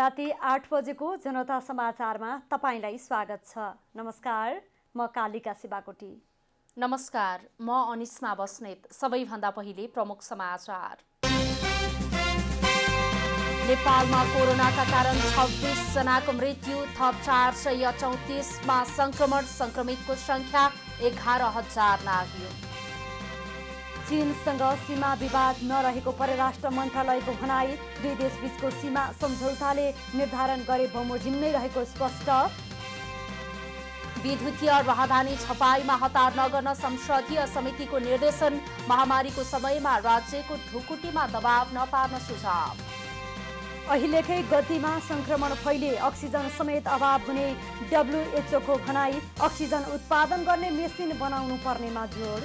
राति 8 बजेको जनता समाचारमा तपाईंलाई स्वागत छ। नमस्कार, म कालिका शिवाकोटी। नमस्कार, म अनिस्मा बस्नेत। सबैभन्दा पहिले प्रमुख समाचार। नेपालमा कोरोनाका कारण 26 जनाको मृत्यु, थप 434मा संक्रमितको संख्या 11,000 नाग्यो। चीनसँग सीमा विवाद नरहेको परराष्ट्र मन्त्रालयको भनाई, दुई देशबीचको सीमा सम्झौताले निर्धारण गरे बमोजिम नै रहेको स्पष्ट। विद्युतीय राहदानी छपाईमा हतार नगर्न संसदीय समितिको निर्देशन, महामारीको समयमा राज्यको ढुकुटीमा दबाव नपार्न सुझाव। अहिलेकै गतिमा संक्रमण फैले अक्सिजन समेत अभाव हुने WHO को भनाई, अक्सिजन उत्पादन गर्ने मेसिन बनाउनु पर्नेमा जोड।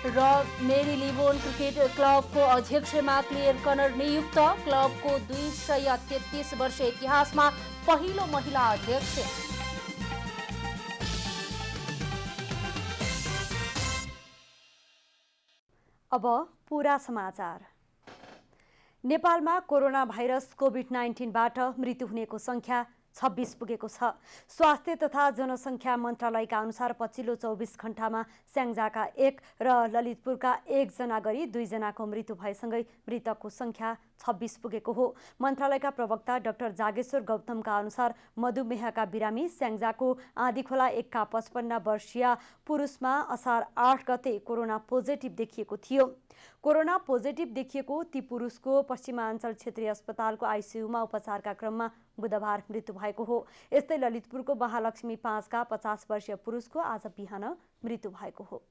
र मेरीलिबोन क्रिकेट क्लबको अध्यक्षमा क्लेयर कनर नियुक्त, क्लबको 233 वर्ष इतिहासमा पहिलो महिला अध्यक्ष। अब पूरा समाचार। नेपालमा कोरोना भाइरस कोभिड-19बाट मृत्यु हुनेको संख्या 26 पुगेको छ। स्वास्थ्य तथा जनसङ्ख्या मन्त्रालयका अनुसार पछिल्लो 24 घण्टामा स्याङ्जाका 1 र ललितपुरका 1 जना गरी 2 जनाको मृत्यु भएसँगै मृतकको संख्या 26 पुगेको हो। मन्त्रालयका प्रवक्ता डाक्टर जागेश्वर गौतमका अनुसार मधुमेहका बिरामी स्याङ्जाको आँधीखोला 1 का 55 वर्षीय पुरुषमा असार 8 गते कोरोना पोजिटिभ देखिएको थियो। कोरोना पोजिटिभ देखिएको ती पुरुषको पश्चिमाञ्चल क्षेत्रीय अस्पतालको आइसियुमा उपचारका क्रममा बुधबार मृत्यु भएको हो। यस्तै ललितपुरको महालक्ष्मी 5 का 50 वर्षीय पुरुषको आज बिहान मृत्यु भएको हो।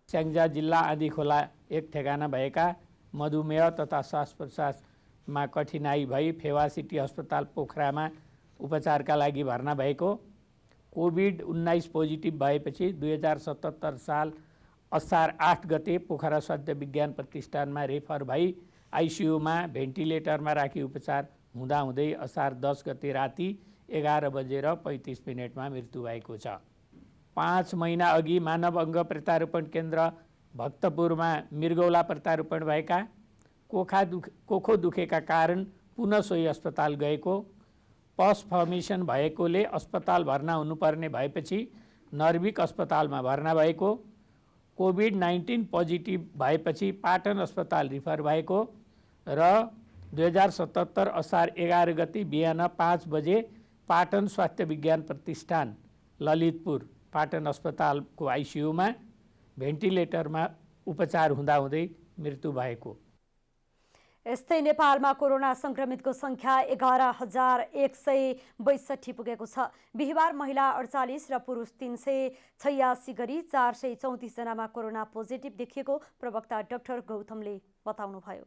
स्याङ्जा जिल्ला आँधीखोला 1 ठेगाना भएका मधुमेह तथा श्वास प्रश्वासमा कठिनाई भई फेवा सिटी अस्पताल पोखरामा उपचारका लागि भर्ना भएको, कोभिड-19 पोजिटिभ भएपछि 2077 साल असार 8 गते पोखरा स्वास्थ्य विज्ञान प्रतिष्ठानमा रेफर भई आइसियुमा भेन्टिलेटरमा राखी उपचार हुँदाहुँदै असार 10 गते राति 11:35 मृत्यु भएको छ। 5 महिना अघि मानव अङ्ग प्रत्यारोपण केन्द्र भक्तपुरमा मृगौला प्रत्यारोपण भएका, कोखो दुखेका कारण पुनः सोही अस्पताल गएको, पस फर्मेसन भएकोले अस्पताल भर्ना हुनुपर्ने भएपछि नर्भिक अस्पतालमा भर्ना भएको, कोभिड-19 पोजिटिभ भएपछि पाटन अस्पताल रिफर भएको र 2077 असार 11 गते बिहान 5 बजे पाटन स्वास्थ्य विज्ञान प्रतिष्ठान ललितपुर पाटन अस्पतालको आइसियुमा भेन्टिलेटरमा उपचार हुँदाहुँदै मृत्यु भएको। यस्तै नेपालमा कोरोना संक्रमितको संख्या 11,162 पुगेको छ। बिहिबार महिला 48 र पुरुष 386 गरी 434 जनामा कोरोना पोजिटिभ देखिएको प्रवक्ता डाक्टर गौतमले बताउनुभयो।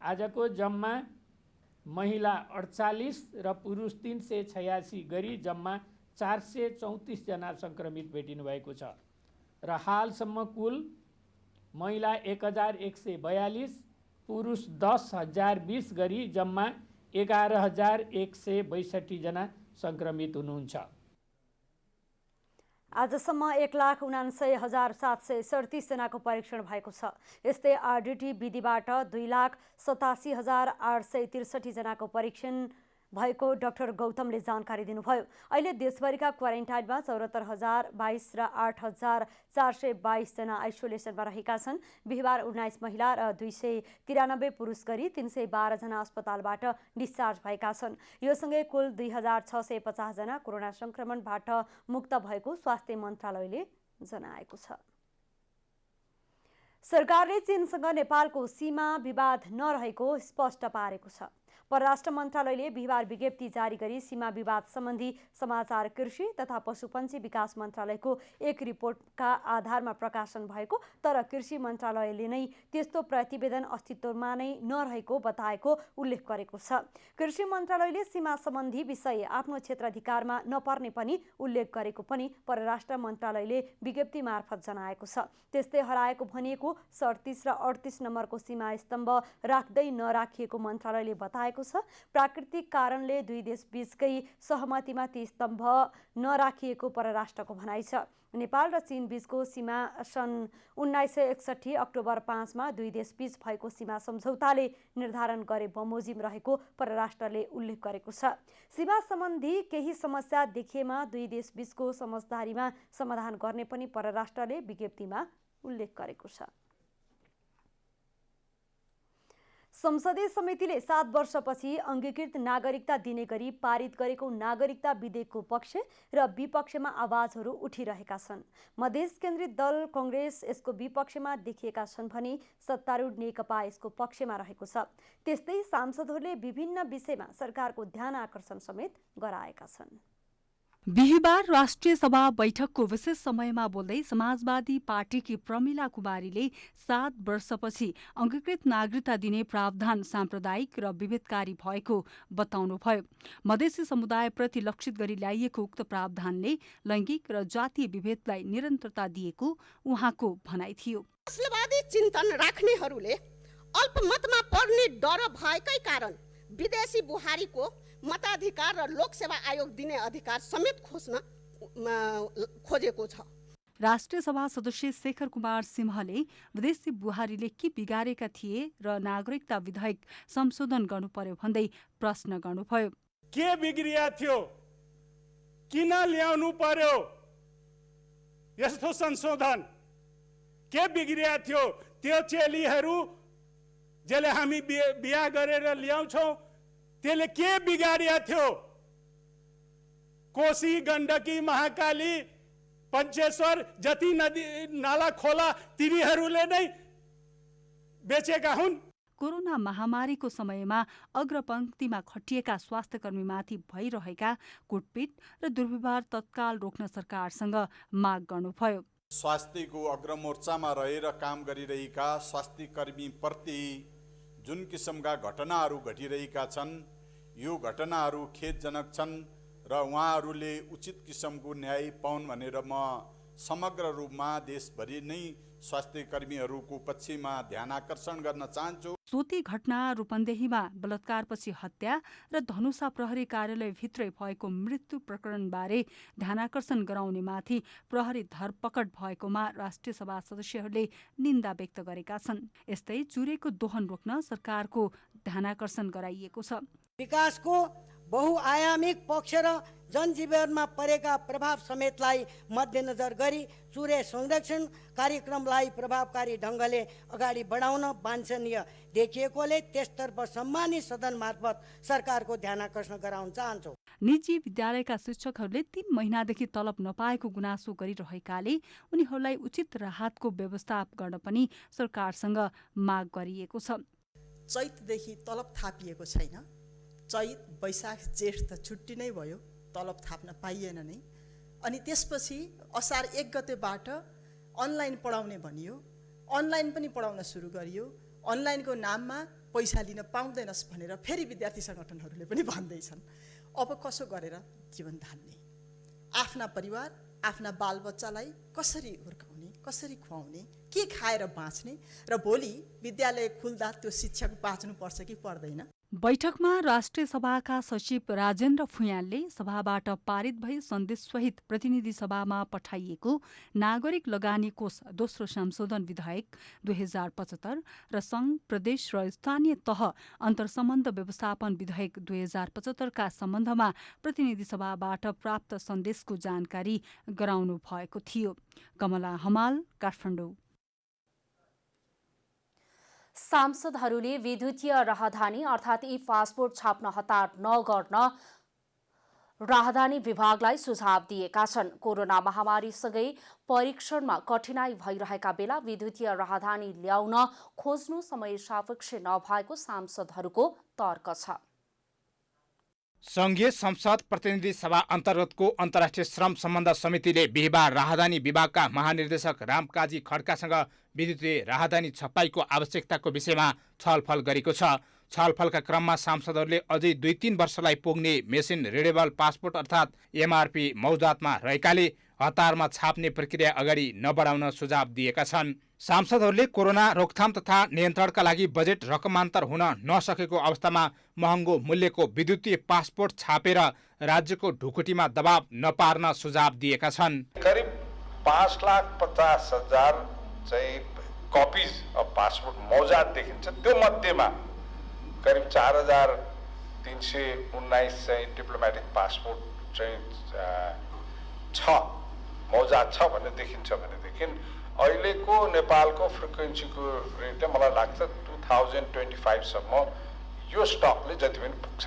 आजको जम्मा महिला 48 र पुरुष 386 गरी जम्मा 434 जना संक्रमित भेटिनु भएको छ र हालसम्म कुल महिला 1142, पुरुष 10,020 गरी जम्मा 11,162 जना संक्रमित हुनुहुन्छ। आजसम्म 1,79,737 जनाको परीक्षण भएको छ। यस्तै आरडिटी विधिबाट 2,87,863 जनाको परीक्षण भएको डाक्टर गौतमले जानकारी दिनुभयो। अहिले देशभरिका क्वारेन्टाइनमा 74,022 र 8,422 जना आइसोलेसनमा रहेका छन्। बिहिबार 19 महिला र 293 पुरुष गरी 312 जना अस्पतालबाट डिस्चार्ज भएका छन्। यो सँगै कुल 2,650 जना कोरोना संक्रमणबाट मुक्त भएको स्वास्थ्य मन्त्रालयले जनाएको छ। सरकारले चीनसँग नेपालको सीमा विवाद नरहेको स्पष्ट पारेको छ। परराष्ट्र मन्त्रालयले बिहिबार विज्ञप्ति जारी गरी सीमा विवाद सम्बन्धी समाचार कृषि तथा पशुपन्छी विकास मन्त्रालयको एक रिपोर्टका आधारमा प्रकाशन भएको, तर कृषि मन्त्रालयले नै त्यस्तो प्रतिवेदन अस्तित्वमा नै नरहेको बताएको उल्लेख गरेको छ। कृषि मन्त्रालयले सीमा सम्बन्धी विषय आफ्नो क्षेत्राधिकारमा नपर्ने पनि उल्लेख गरेको पनि परराष्ट्र मन्त्रालयले विज्ञप्ति मार्फत जनाएको छ। त्यस्तै हराएको भनिएको 37 र 38 नम्बरको सीमा स्तम्भ राख्दै नराखिएको मन्त्रालयले बताएको बताएको छ। प्राकृतिक कारणले दुई देशबीचकै सहमतिमा ती स्तम्भ नराखिएको परराष्ट्रको भनाइ छ। नेपाल र चीन बीचको सीमा सन् 1961 अक्टोबर 5 मा दुई देशबीच भएको सीमा सम्झौताले निर्धारण गरे बमोजिम रहेको परराष्ट्रले उल्लेख गरेको छ। सीमा सम्बन्धी केही समस्या देखिएमा दुई देशबीचको समझदारीमा समाधान गर्ने पनि परराष्ट्रले विज्ञप्तिमा उल्लेख गरेको छ। संसदीय समितिले 7 वर्षपछि अंगीकृत नागरिकता दिने गरी पारित गरेको नागरिकता विधेयकको पक्ष र विपक्षमा आवाजहरू उठिरहेका छन्। मधेस केन्द्रित दल कांग्रेस यसको विपक्षमा देखिएका छन् भने सत्तारूढ नेकपा यसको पक्षमा रहेको छ। त्यस्तै सांसदहरूले विभिन्न विषयमा सरकारको ध्यान आकर्षण समेत गराएका छन्। बिहीबार राष्ट्रिय सभा बैठकको विशेष समयमा बोल्दै समाजवादी पार्टीकी प्रमिला कुमारीले 7 वर्षपछि अंगीकृत नागरिकता दिने प्रावधान साम्प्रदायिक र विभेदकारी भएको बताउनुभयो। मधेसी समुदायप्रति लक्षित गरी ल्याइएको उक्त प्रावधानले लैंगिक र जातीय विभेदलाई निरन्तरता दिएको उहाँको भनाइ थियो। नस्लवादी चिन्तन राख्नेहरूले अल्पमतमा पर्ने डर भएकै कारण विदेशी बुहारीको मताधिकार र लोकसेवा आयोग दिने अधिकार समेत खोजेको छ। राष्ट्रिय सभा सदस्य शेखर कुमार सिंहले विदेशी बुहारीले के बिगारेका थिए र नागरिकता विधेयक संशोधन गर्नु पर्यो भन्दै प्रश्न गर्नुभयो। के बिग्रिया थियो, किन ल्याउनु पर्यो यस्तो संशोधन? के बिग्रिया थियो? त्यो चेलीहरू जसले हामी बिहा गरेर ल्याउँछौँ त्यसले के बिगारिया थियो? कोशी, गण्डकी, महाकाली, पञ्चेश्वर जति नदी नाला खोला तिनीहरूले नै बेचेका हुन्। कोरोना महामारीको समयमा अग्रपंक्तिमा खटिएका स्वास्थ्यकर्मीमाथि भइरहेका कुटपिट र दुर्व्यवहार तत्काल रोक्न सरकारसँग माग गर्नुभयो। स्वास्थ्यको अग्रमोर्चामा रहेर काम गरिरहेका स्वास्थ्यकर्मीप्रति जुन किसिमका घटनाहरू घटिरहेका छन् यो घटनाहरू खेदजनक छन् र उहाँहरूले उचित किसिमको न्याय पाउन् भनेर म समग्र रूपमा देशभरि नै स्वास्थ्यकर्मीहरूको पक्षमा ध्यान आकर्षण गर्न चाहन्छु। सोती घटना रूपन्देहीमा बलात्कारपछि हत्या र धनुषा प्रहरी कार्यालयभित्रै भएको मृत्यु प्रकरणबारे ध्यानाकर्षण गराउनेमाथि प्रहरी धरपकड भएकोमा राष्ट्रिय सभा सदस्यहरूले निन्दा व्यक्त गरेका छन्। यस्तै चुरेको दोहन रोक्न सरकारको ध्यानाकर्षण गराइएको छ। विकासको बहुआयामिक पक्ष र जनजीवनमा परेका प्रभाव समेतलाई मध्यनजर गरी चुरे संरक्षण कार्यक्रमलाई प्रभावकारी ढङ्गले अगाडि बढाउन वाञ्छनीय देखिएकोले त्यसतर्फ सम्मानित सदन मार्फत सरकारको ध्यान आकर्षण गराउन चाहन्छौँ। निजी विद्यालयका शिक्षकहरूले 3 महिनादेखि तलब नपाएको गुनासो गरिरहेकाले उनीहरूलाई उचित राहतको व्यवस्था गर्न पनि सरकारसँग माग गरिएको छ। चैतदेखि तलब थापिएको छैन। चैत, वैशाख, जेठ त छुट्टी नै भयो, तलब थाप्न पाइएन नै। अनि त्यसपछि असार 1 गतेबाट अनलाइन पढाउने भनियो, अनलाइन पनि पढाउन सुरु गरियो। अनलाइनको नाममा पैसा लिन पाउँदैनस् भनेर फेरि विद्यार्थी सङ्गठनहरूले पनि भन्दैछन्। अब कसो गरेर जीवन धान्ने, आफ्ना परिवार, आफ्ना बालबच्चालाई कसरी हुर्काउने, कसरी खुवाउने, के खाएर बाँच्ने र भोलि विद्यालय खुल्दा त्यो शिक्षक बाँच्नुपर्छ कि पर्दैन। बैठकमा राष्ट्रिय सभाका सचिव राजेन्द्र फुयालले सभाबाट पारित भई सन्देशसहित प्रतिनिधि सभामा पठाइएको नागरिक लगानी कोष दोस्रो संशोधन विधेयक 2075 र सङ्घ, प्रदेश र स्थानीय तह अन्तर्सम्बन्ध व्यवस्थापन विधेयक 2075 का सम्बन्धमा प्रतिनिधि सभाबाट प्राप्त सन्देशको जानकारी गराउनु भएको थियो। कमला हमाल, काठमाडौँ। सांसदहरूले विद्युतीय राहदानी अर्थात् ई पासपोर्ट छाप्न हतार नगर्न राहदानी विभागलाई सुझाव दिएका छन्। कोरोना महामारीसँगै परीक्षणमा कठिनाई भइरहेका बेला विद्युतीय राहदानी ल्याउन खोज्नु समय सापेक्ष नभएको सांसदहरूको तर्क छ। संघीय संसद प्रतिनिधि सभा अन्तर्गतको अन्तर्राष्ट्रिय श्रम सम्बन्ध समितिले बिहीबार राहदानी विभागका महानिर्देशक रामकाजी खड्कासँग विद्युतीय राहदानी छपाईको आवश्यकताको विषयमा छलफल गरेको छ। छलफलका क्रममा सांसदहरूले अझै 2-3 वर्षलाई पुग्ने मेसिन रिडेबल पासपोर्ट अर्थात् एमआरपी मौजातमा रहेकाले हतारमा छाप्ने प्रक्रिया अगाडि नबढाउन सुझाव दिएका छन्। सांसदहरूले कोरोना रोकथाम तथा नियन्त्रणका लागि बजेट रकमान्तर हुन नसकेको अवस्थामा महँगो मूल्यको विद्युतीय पासपोर्ट छापेर राज्यको ढुकुटीमा दबाव नपार्न सुझाव दिएका छन्। करिब 5,50,000 चाहिँ कपिज अफ पासपोर्ट मौजात देखिन्छ। त्यो मध्येमा करिब 4,319 चाहिँ डिप्लोमेटिक पासपोर्ट चाहिँ मौजात छ भन्ने देखिन्छ भनेदेखि अहिलेको नेपालको फ्रिक्वेन्सीको रेटले मलाई लाग्छ 2025 सम्म यो स्टकले जति पनि पुग्छ।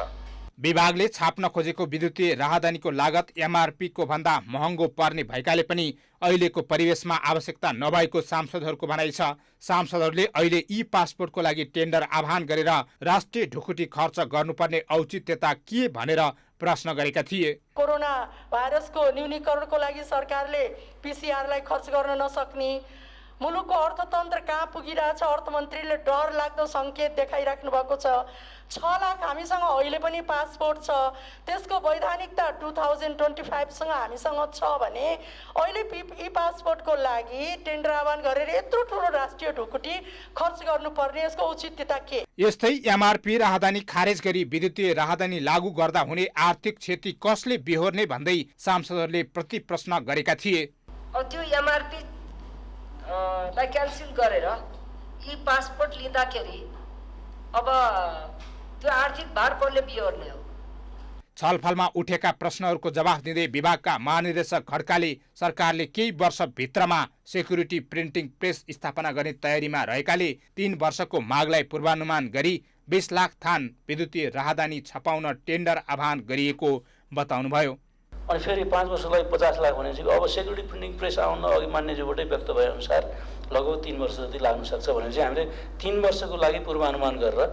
विभागले छाप्न खोजेको विद्युतीय राहदानीको लागत एमआरपी को भन्दा महँगो पर्ने भएकाले पनि अहिलेको परिवेशमा आवश्यकता नभएको सांसदहरूको भनाइ छ। सांसदहरूले अहिले ई पासपोर्टको लागि टेन्डर आह्वान गरेर राष्ट्रिय ढुकुटी खर्च गर्नुपर्ने औचित्यता के भनेर प्रश्न गरेका थिए। कोरोना भाइरसको न्यूनीकरणको लागि सरकारले पीसीआरलाई खर्च गर्न नसक्ने, मुलुकको अर्थतन्त्र कहाँ पुगिरहेछ अर्थमन्त्रीले डर लाग्दो सङ्केत देखाइराख्नु भएको छ। 6 लाख हामीसँग अहिले पनि पासपोर्ट छ, त्यसको वैधानिकता 2025सँग हामीसँग छ भने अहिले ई पासपोर्टको लागि टेन्डर आह्वान गरेर यत्रो ठुलो राष्ट्रिय ढुकुटी खर्च गर्नुपर्ने यसको औचित्यता के? यस्तै एमआरपी राहदानी खारेज गरी विद्युतीय राहदानी लागू गर्दा हुने आर्थिक क्षति कसले बिहोर्ने भन्दै सांसदहरूले प्रति प्रश्न गरेका थिए। त्यो एमआरपी लाई क्यान्सल गरेर ई पासपोर्ट लिँदाखेरि अब त्यो आर्थिक भार कसले बिहोर्ने हो? छलफलमा उठेका प्रश्नहरूको जवाफ दिँदै विभागका महानिर्देशक खड्काले सरकारले केही वर्षभित्रमा सेक्युरिटी प्रिन्टिङ प्रेस स्थापना गर्ने तयारीमा रहेकाले 3 वर्षको मागलाई पूर्वानुमान गरी 20 लाख थान विद्युतीय राहदानी छपाउन टेन्डर आह्वान गरिएको बताउनुभयो। अनि फेरि 5 वर्षलाई 50 लाख भनेपछि अब सेक्युरिटी प्रिन्टिङ प्रेस आउन अघि मान्यज्यूबाटै व्यक्त भए अनुसार लगभग 3 वर्ष जति लाग्न सक्छ भनेपछि हामीले 3 वर्षको लागि पूर्वानुमान गरेर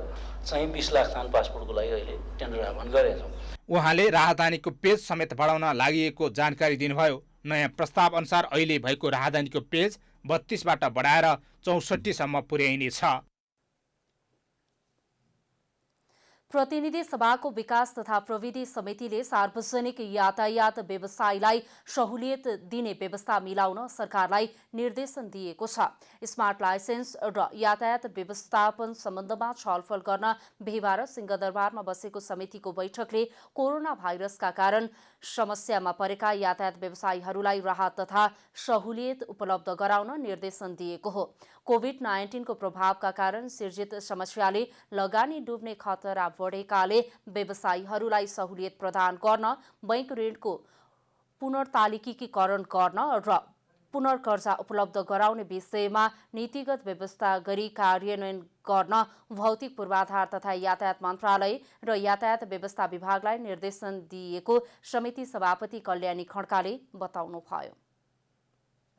चाहिँ 20 लाख थान पासपोर्टको लागि अहिले टेन्डर आह्वान गरेका छौँ। उहाँले राहदानीको पेज समेत बढाउन लागि जानकारी दिनुभयो। नयाँ प्रस्ताव अनुसार अहिले भएको राहदानीको पेज 32बाट बढाएर 64 सम्म पुर्याइनेछ। प्रतिनिधि सभाको विकास तथा प्रविधि समितिले सार्वजनिक यातायात व्यवसायलाई सहुलियत दिने व्यवस्था मिलाउन सरकारलाई निर्देशन दिएको छ। स्मार्ट लाइसेन्स र यातायात व्यवस्थापन सम्बन्धमा छलफल गर्न बिहीबार सिंहदरबारमा बसेको समितिको बैठकले कोरोना भाइरसका कारण समस्यामा परेका यातायात व्यवसायीहरूलाई राहत तथा सहुलियत उपलब्ध गराउन निर्देशन दिएको हो। कोभिड-19 को प्रभावका कारण सिर्जित समस्याले लगानी डुब्ने खतरा बढेकाले व्यवसायीहरूलाई सहुलियत प्रदान गर्न, बैंक ऋणको पुनर्तालिकीकरण गर्न र पुनर्कर्जा उपलब्ध गराउने विषयमा नीतिगत व्यवस्था गरी कार्यान्वयन गर्न भौतिक पूर्वाधार तथा यातायात मन्त्रालय र यातायात व्यवस्था विभागलाई निर्देशन दिएको समिति सभापति कल्याणी खड्काले बताउनुभयो।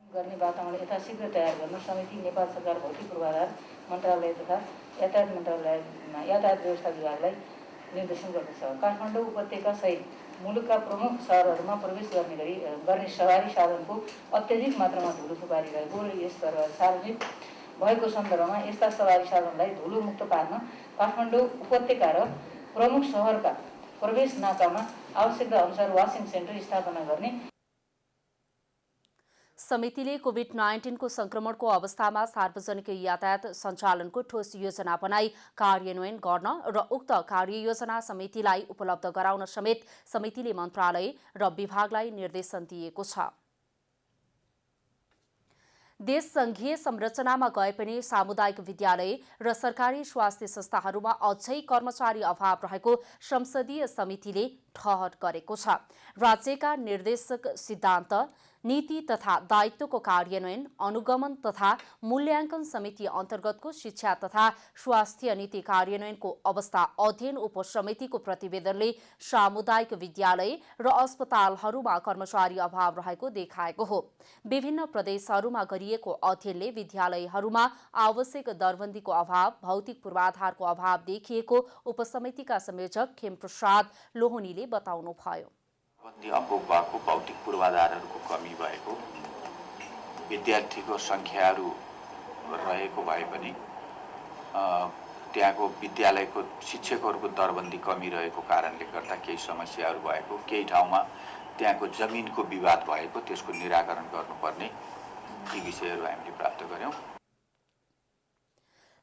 गर्ने वातावरण यथाशीघ्र तयार गर्न समिति नेपाल सरकार भौतिक पूर्वाधार मन्त्रालय तथा यातायात मन्त्रालयमा यातायात व्यवस्था विभागलाई निर्देशन गर्दछ। काठमाडौँ उपत्यका सहित मुलुकका प्रमुख सहरहरूमा प्रवेश गर्ने सवारी साधनको अत्यधिक मात्रामा धुलो थुपारी रहेको र यस सार्वजनिक भएको सन्दर्भमा यस्ता सवारी साधनलाई धुलो मुक्त पार्न काठमाडौँ उपत्यका र प्रमुख सहरका प्रवेश नाकामा आवश्यकता अनुसार वासिङ सेन्टर स्थापना गर्ने। समितिले कोभिड-19 को संक्रमणको अवस्थामा सार्वजनिक यातायात सञ्चालनको ठोस योजना बनाई कार्यान्वयन गर्न र उक्त कार्ययोजना समितिलाई उपलब्ध गराउन समेत समितिले मन्त्रालय र विभागलाई निर्देशन दिएको छ। देश संघीय संरचनामा गए पनि सामुदायिक विद्यालय र सरकारी स्वास्थ्य संस्थाहरूमा अझै कर्मचारी अभाव रहेको संसदीय समितिले ठहर गरेको छ। राज्यका निर्देशक सिद्धान्त, नीति तथा दायित्वको कार्यान्वयन, अनुगमन तथा मूल्याङ्कन समिति अन्तर्गतको शिक्षा तथा स्वास्थ्य नीति कार्यान्वयनको अवस्था अध्ययन उपसमितिको प्रतिवेदनले सामुदायिक विद्यालय र अस्पतालहरूमा कर्मचारी अभाव रहेको देखाएको हो। विभिन्न प्रदेशहरूमा गरिएको अध्ययनले विद्यालयहरूमा आवश्यक दरबन्दीको अभाव, भौतिक पूर्वाधारको अभाव देखिएको उपसमितिका संयोजक खेमप्रसाद लोहनीले बताउनुभयो। अपुग भएको भौतिक पूर्वाधारहरूको कमी भएको, विद्यार्थीको सङ्ख्याहरू रहेको भए पनि त्यहाँको विद्यालयको शिक्षकहरूको दरबन्दी कमी रहेको कारणले गर्दा केही समस्याहरू भएको, केही ठाउँमा त्यहाँको जमिनको विवाद भएको, त्यसको निराकरण गर्नुपर्ने, यी विषयहरू हामीले प्राप्त गर्यौँ।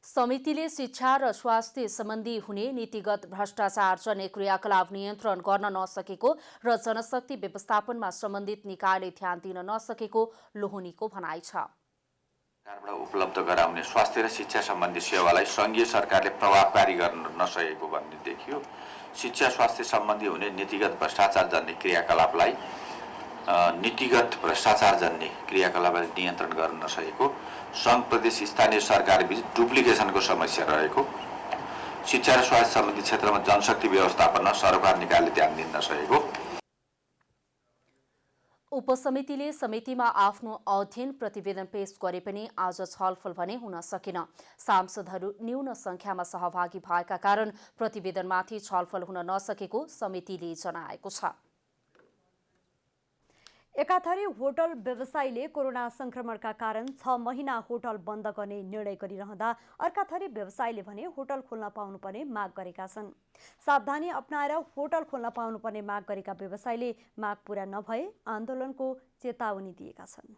समितिले शिक्षा र स्वास्थ्य सम्बन्धी हुने नीतिगत भ्रष्टाचार जन्य क्रियाकलाप नियन्त्रण गर्न नसकेको र जनशक्ति व्यवस्थापनमा सम्बन्धित निकायले ध्यान दिन नसकेको लोहनीको भनाइ छ। सरकारबाट उपलब्ध गराउने स्वास्थ्य र शिक्षा सम्बन्धी सेवालाई सङ्घीय सरकारले प्रभावकारी गर्न नसकेको भन्ने देखियो। शिक्षा स्वास्थ्य सम्बन्धी हुने नीतिगत भ्रष्टाचार जन्य क्रियाकलापलाई नीतिगत भ्रष्टाचार जन्य क्रियाकलापलाई नियन्त्रण गर्न नसकेको, सङ्घ प्रदेश स्थानीय सरकारबीच डुप्लिकेसनको समस्या रहेको, शिक्षा र स्वास्थ्य सम्बन्धी क्षेत्रमा जनशक्ति व्यवस्थापनमा सरकार निकायले ध्यान दिन नसकेको। उपसमितिले समितिमा आफ्नो अध्ययन प्रतिवेदन पेश गरे पनि आज छलफल भने हुन सकेन। सांसदहरू न्यून संख्यामा सहभागी भएका कारण प्रतिवेदनमाथि छलफल हुन नसकेको समितिले जनाएको छ। एकाथरी होटल व्यवसायीले कोरोना संक्रमणका कारण 6 महिना होटल बन्द गर्ने निर्णय गरिरहँदा अर्काथरी व्यवसायीले भने होटल खोल्न पाउनुपर्ने माग गरेका छन्। सावधानी अपनाएर होटल खोल्न पाउनुपर्ने माग गरेका व्यवसायीले माग पूरा नभए आन्दोलनको चेतावनी दिएका छन्।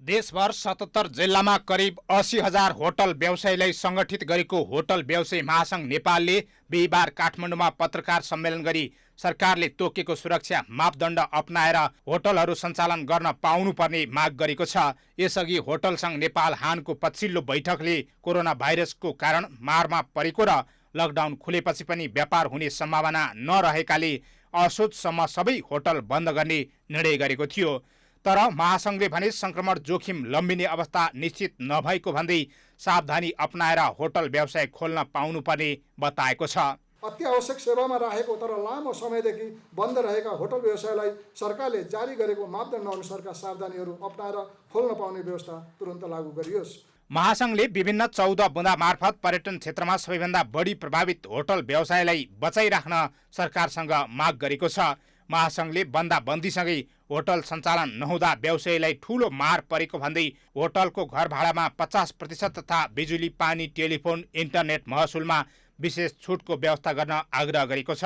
देशभर 77 जिल्लामा करिब 80,000 होटल व्यवसायीलाई संगठित गरेको होटल व्यवसायी महासंघ नेपालले बिहिबार काठमाडौँमा पत्रकार सम्मेलन गरी सरकारले तोकेको सुरक्षा मापदण्ड अपनाएर होटलहरू सञ्चालन गर्न पाउनुपर्ने माग गरेको छ। यसअघि होटल संघ नेपाल हानको पछिल्लो बैठकले कोरोना भाइरसको कारण मारमा परेको र लकडाउन खुलेपछि पनि व्यापार हुने सम्भावना नरहेकाले असोजसम्म सबै होटल बन्द गर्ने निर्णय गरेको थियो। तर महासंघले भने संक्रमण जोखिम लम्बिने अवस्था निश्चित नभएको भन्दै सावधानी अपनाएर होटल व्यवसाय खोल्न पाउनुपर्ने बताएको छ। अति आवश्यक सेवामा राखेको तर लामो समयदेखि बन्द रहेका होटल व्यवसायलाई सरकारले जारी गरेको मापदण्ड अनुसारका सावधानीहरू अपनाएर खोल्न पाउने व्यवस्था तुरन्त लागू गरियोस्। महासंघले विभिन्न 14 बुँदा मार्फत पर्यटन क्षेत्रमा सबैभन्दा बढी प्रभावित होटल व्यवसायलाई बचाइराख्न सरकारसँग माग गरेको छ। महासंघले बन्दाबन्दीसँगै होटल सञ्चालन नहुँदा व्यवसायीलाई ठूलो मार परेको भन्दै होटलको घर भाडामा 50% तथा बिजुली पानी टेलिफोन इन्टरनेट महसुलमा विशेष छुटको व्यवस्था गर्न आग्रह गरेको छ।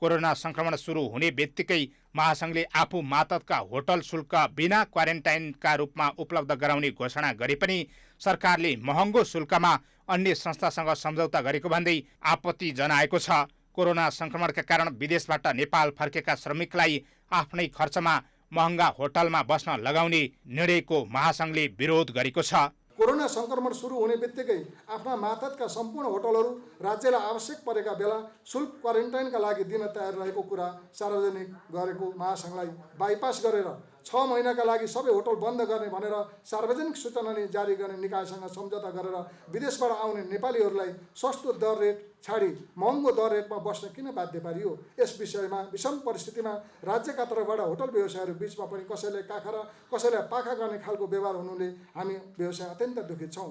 कोरोना संक्रमण सुरु हुने बित्तिकै महासंघले आफू मातहतका होटल शुल्क बिना क्वारेन्टाइनका रूपमा उपलब्ध गराउने घोषणा गरे पनि सरकारले महँगो शुल्कमा अन्य संस्थासँग सम्झौता गरेको भन्दै आपत्ति जनाएको छ। कोरोना संक्रमणका कारण विदेशबाट नेपाल फर्केका श्रमिकलाई आफ्नै खर्चमा महँगा होटलमा बस्न लगाउने निर्णयको महासंघले विरोध गरेको छ। कोरोना संक्रमण सुरु हुने बित्तिकै आफ्ना मातहतका सम्पूर्ण होटलहरू राज्यलाई आवश्यक परेका बेला शुल्क क्वारेन्टाइनका लागि दिन तयार रहेको कुरा सार्वजनिक गरेको महासंघलाई बाइपास गरेर 6 महिनाका लागि सबै होटल बन्द गर्ने भनेर सार्वजनिक सूचना जारी गर्ने निकायसँग सम्झौता गरेर विदेशबाट आउने नेपालीहरूलाई सस्तो दर रेट छाडी महँगो दर रेटमा बस्न किन बाध्य पारियो? यस विषयमा विषम परिस्थितिमा राज्यका तर्फबाट होटल व्यवसायहरू बीचमा पनि कसैले काखा र कसैलाई पाखा गर्ने खालको व्यवहार हुनुले हामी व्यवसाय अत्यन्त दुखित छौँ।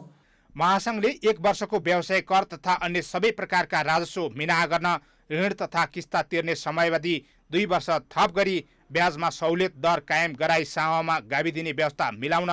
महासंघले 1 वर्षको व्यवसाय कर तथा अन्य सबै प्रकारका राजस्व मिनाहा गर्न ऋण तथा किस्ता तिर्ने समयावधि 2 वर्ष थप गरी ब्याजमा सहुलियत दर कायम गराई सावामा गाविदिने व्यवस्था मिलाउन,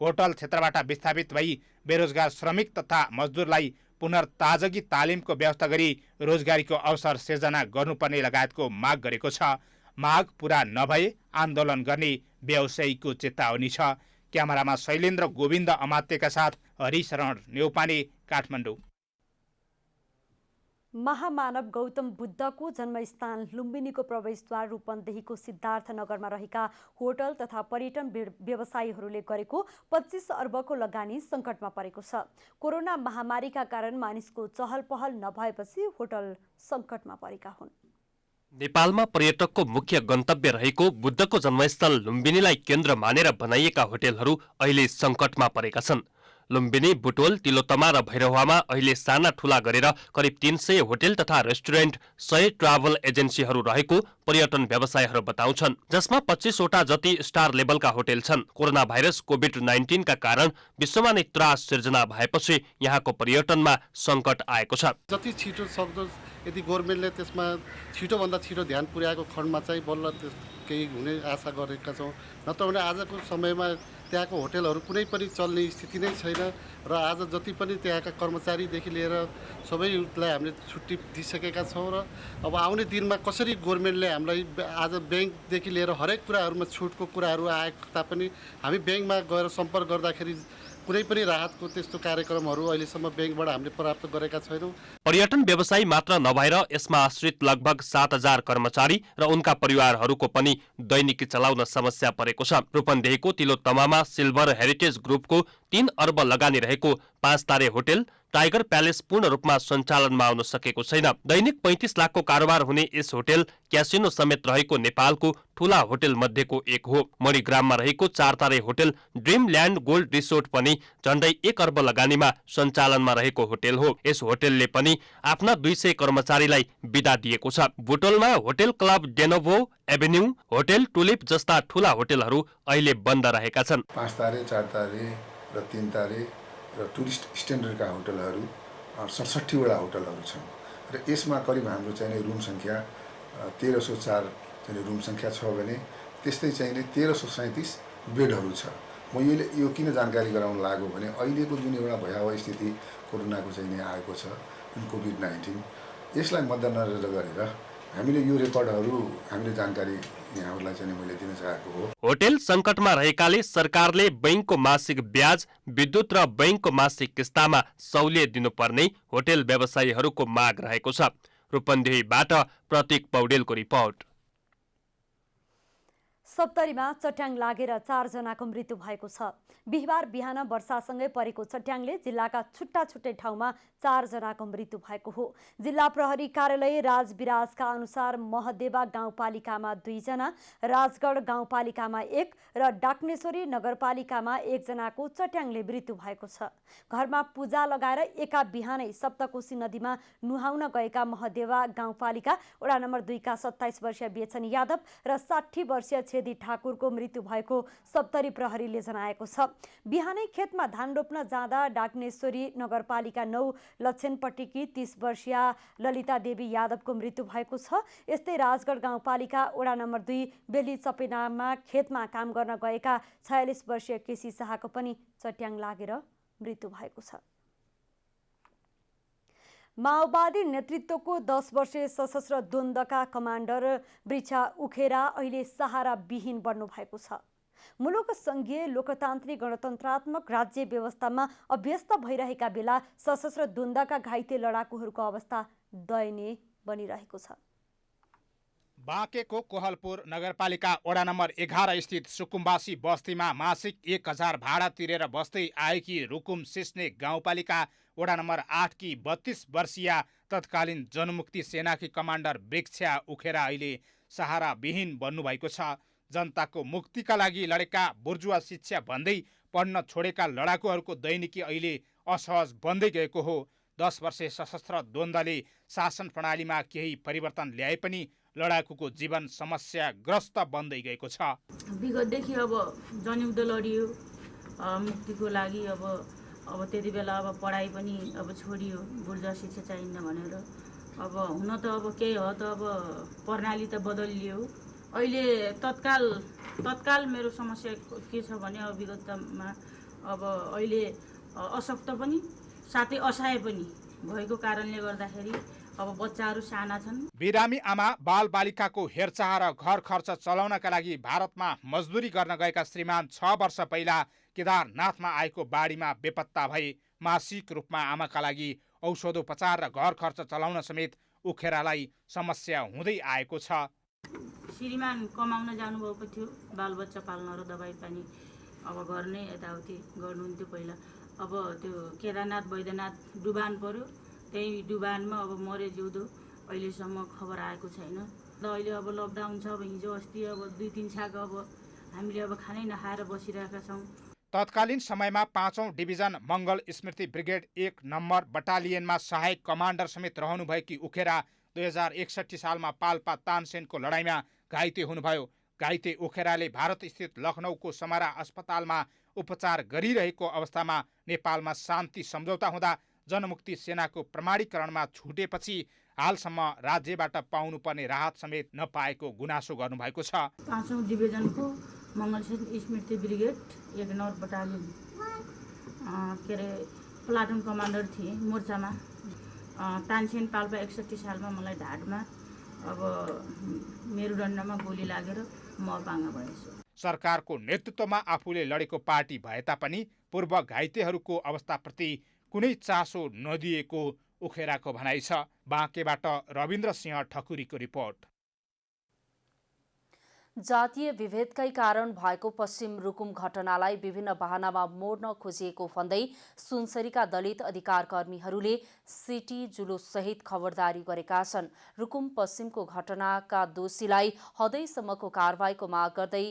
होटल क्षेत्रबाट विस्थापित भई बेरोजगार श्रमिक तथा मजदुरलाई पुनर्ताजगी तालिमको व्यवस्था गरी रोजगारीको अवसर सिर्जना गर्नुपर्ने लगायतको माग गरेको छ। माग पूरा नभए आन्दोलन गर्ने व्यवसायीको चेतावनी छ। क्यामेरामा शैलेन्द्र गोविन्द अमात्यका साथ हरिशरण नेउपाने, काठमाडौँ। महामानव गौतम बुद्धको जन्मस्थान लुम्बिनीको प्रवेशद्वार रूपन्देहीको सिद्धार्थनगरमा रहेका होटल तथा पर्यटन व्यवसायीहरूले गरेको 25 अर्बको लगानी सङ्कटमा परेको छ। कोरोना महामारीका कारण मानिसको चहल पहल नभएपछि होटल सङ्कटमा परेका हुन्। नेपालमा पर्यटकको मुख्य गन्तव्य रहेको बुद्धको जन्मस्थल लुम्बिनीलाई केन्द्र मानेर बनाइएका होटलहरू अहिले सङ्कटमा परेका छन्। लुम्बिनी, बुटोल, तिलोत्तमा र भैरवामा अहिले साना ठुला गरेर करिब 300 होटल तथा रेस्टुरेन्ट, 100 ट्राभल एजेन्सीहरू रहेको पर्यटन व्यवसायहरू बताउँछन्, जसमा 25 वटा जति स्टार लेभलका होटल छन्। कोरोना भाइरस कोभिड-19 का कारण विश्वमा नै त्रास सिर्जना भएपछि यहाँको पर्यटनमा सङ्कट आएको छ। जति छिटो सक्दो यदि गभर्मेन्टले त्यसमा छिटोभन्दा छिटो ध्यान पुर्याएको खण्डमा चाहिँ बल्ल केही हुने आशा गरेका छौँ। नत्र भने आजको समयमा त्यहाँको होटलहरू कुनै पनि चल्ने स्थिति नै छैन र आज जति पनि त्यहाँका कर्मचारीदेखि लिएर सबैलाई हामीले छुट्टी दिइसकेका छौँ र अब आउने दिनमा कसरी गभर्मेन्टले हामीलाई आज ब्याङ्कदेखि लिएर हरेक कुराहरूमा छुटको कुराहरू आएको तापनि हामी ब्याङ्कमा गएर सम्पर्क गर्दाखेरि कुनै पनि राहतको त्यस्तो कार्यक्रमहरू अहिलेसम्म ब्याङ्कबाट हामीले प्राप्त गरेका छैनौँ। पर्यटन व्यवसायी मात्र नभएर यसमा आश्रित लगभग 7,000 कर्मचारी र उनका परिवारहरूको पनि दैनिकी चलाउन समस्या परेको छ। रूपन्देहीको तिलोत्तमामा सिल्भर हेरिटेज ग्रुपको 3 अर्ब लगानी रहेको 5 तारे होटेल टाइगर प्यालेस पूर्ण रूपमा सञ्चालनमा आउन सकेको छैन। दैनिक 35 लाखको कारोबार हुने यस होटेल क्यासिनो समेत रहेको नेपालको ठूला होटेल मध्येको एक हो। मणिग्राममा रहेको 4 तारे होटेल ड्रिमल्यान्ड गोल्ड रिसोर्ट पनि झण्डै 1 अर्ब लगानीमा सञ्चालनमा रहेको होटेल हो। यस होटेलले पनि आफ्ना 200 कर्मचारीलाई बिदा दिएको छ। बुटोलमा hotel club Denovo avenue, hotel Tulip जस्ता ठूला होटेलहरू अहिले बन्द रहेका छन्। 5 तारे, 4 तारे र 3 तारे र टुरिस्ट स्ट्यान्डर्डका होटलहरू 67 वटा होटलहरू छन् र यसमा करिब हाम्रो चाहिँ रुम सङ्ख्या 1304 चाहिँ रुम सङ्ख्या छ भने त्यस्तै चाहिँ 1337 बेडहरू छ। म यो किन जानकारी गराउन लाग्यो भने अहिलेको जुन एउटा भयावह स्थिति कोरोनाको चाहिँ आएको छ कोभिड-19 यसलाई मध्यनजर गरेर हामीले यो रेकर्डहरू हामीले जानकारी यहाँहरूलाई चाहिँ मैले दिन चाहेको हो। होटेल सङ्कटमा रहेकाले सरकारले बैंकको मासिक ब्याज, विद्युत र बैंकको मासिक किस्तामा सहुलियत दिनुपर्ने होटेल व्यवसायीहरूको माग रहेको छ। रूपन्देहीबाट प्रतीक पौडेलको रिपोर्ट। सप्तरीमा चट्याङ लागेर 4 जनाको मृत्यु भएको छ। बिहिबार बिहान वर्षासँगै परेको चट्याङले जिल्लाका छुट्टा छुट्टै ठाउँमा 4 जनाको मृत्यु भएको हो। जिल्ला प्रहरी कार्यालय राजविराजका अनुसार महदेवा गाउँपालिकामा 2 जना, राजगढ गाउँपालिकामा 1 र डाक्नेश्वरी नगरपालिकामा 1 जनाको चट्याङले मृत्यु भएको छ। घरमा पूजा लगाएर एका बिहानै सप्तकोशी नदीमा नुहाउन गएका महदेवा गाउँपालिका वडा नम्बर 2 का 27 वर्षीय बेचन यादव र 60 वर्षीय छेदी ठाकुरको मृत्यु भएको सप्तरी प्रहरीले जनाएको छ। बिहानै खेतमा धान रोप्न जाँदा डाक्नेश्वरी नगरपालिका 9 लक्षनपट्टिकी 30 वर्षीय ललिता देवी यादवको मृत्यु भएको छ। यस्तै राजगढ गाउँपालिका वडा नम्बर 2 बेली चपेनामा खेतमा काम गर्न गएका 46 वर्षीय केसी शाहको पनि चट्याङ लागेर मृत्यु भएको छ। माओवादी नेतृत्वको 10 वर्षीय सशस्त्र द्वन्द्वका कमान्डर वृक्षा उखेरा अहिले सहारा विहीन बन्नु भएको छ। मुलुक संघीय लोकतान्त्रिक गणतन्त्रात्मक राज्य व्यवस्थामा अभ्यस्त भइरहेका बेला सशस्त्र द्वन्द्वका घाइते लडाकुहरूको अवस्था दयनीय बनिरहेको छ। बाँकेको कोहलपुर नगरपालिका वडा नम्बर 11 स्थित सुकुम्बासी बस्तीमा मासिक 1000 भाडा तिरेर बस्दै आएकी रुकुम सिस्ने गाउँपालिका वडा नम्बर 8 की 32 वर्षीय तत्कालीन जनमुक्ति सेनाकी कमान्डर वृक्षा उखेरा अहिले सहारा विहीन बन्नुभएको छ। जनताको मुक्तिका लागि लडेका बुर्जुवा शिक्षा भन्दै पढ्न छोडेका लडाकुहरूको दैनिकी अहिले असहज बन्दै गएको हो। 10 वर्षे सशस्त्र द्वन्द्वले शासन प्रणालीमा केही परिवर्तन ल्याए पनि लडाकुको जीवन समस्याग्रस्त बन्दै गएको छ। विगतदेखि अब जनयुद्ध लडियो मुक्तिको लागि, अब त्यति बेला अब पढाइ पनि अब छोडियो, बुर्जुवा शिक्षा चाहिन्न भनेर। अब हुन त अब केही हो त अब प्रणाली त बदलियो। अहिले तत्काल मेरो समस्या के छ भने अब विगतमा अब अहिले अशक्त पनि साथै असहाय पनि भएको कारणले गर्दाखेरि अब बच्चाहरू साना छन्। बिरामी आमा बालबालिकाको हेरचाह र घर खर्च चलाउनका लागि भारतमा मजदुरी गर्न गएका श्रीमान 6 वर्ष पहिला केदारनाथमा आएको बाढीमा बेपत्ता भए। मासिक रूपमा आमाका लागि औषधोपचार र घर खर्च चलाउन समेत उखेरालाई समस्या हुँदै आएको छ। श्रीमान कमाउन जानुभएको थियो, बालबच्चा पाल्न र दबाई पानी अब गर्ने यताउति गर्नुहुन्थ्यो पहिला। अब त्यो केदारनाथ वैद्यनाथ डुबान पर्यो, त्यही डुबानमा अब मरे जिउँदो अहिलेसम्म खबर आएको छैन। र अहिले अब लकडाउन छ, अब हिजो अस्ति अब 2-3 छाक अब हामीले अब खानै नखाएर बसिरहेका छौँ। तत्कालीन समयमा 5औं डिभिजन मङ्गल स्मृति ब्रिगेड 1 नम्बर बटालियनमा सहायक कमान्डर समेत रहनुभएकी उखेरा 2061 सालमा पाल्पा तानसेनको लडाईँमा घाइते हुनुभयो। घाइते उखेराले भारत स्थित लखनऊको समारा अस्पतालमा उपचार गरिरहेको अवस्थामा नेपालमा शान्ति सम्झौता हुँदा जनमुक्ति सेनाको प्रमाणीकरणमा छुटेपछि हालसम्म राज्यबाट पाउनुपर्ने राहत समेत नपाएको गुनासो गर्नुभएको छ। 5औं डिभिजनको मङ्गल स्मृति ब्रिगेड 1 नम्बर बटालियन के अरे प्लाटुन कमान्डर थिए मोर्चामा। तानसेन पाल्पा 61 सालमा मलाई ढाडमा अब मेरुदण्डमा गोली लागेर म अपाङ्ग भएछु। सरकारको नेतृत्वमा आफूले लडेको पार्टी भए तापनि पूर्व घाइतेहरूको अवस्थाप्रति कुनै चासो नदिएको उखेराको भनाइ छ। बाँकेबाट रविन्द्र सिंह ठकुरीको रिपोर्ट। जातीय विभेदकै कारण भएको पश्चिम रुकुम घटनालाई विभिन्न बहानामा मोड्न खोजिएको भन्दै सुनसरीका दलित अधिकार कर्मीहरूले सिटी जुलुससहित खबरदारी गरेका छन्। रुकुम पश्चिमको घटनाका दोषीलाई हदैसम्मको कारबाहीको माग गर्दै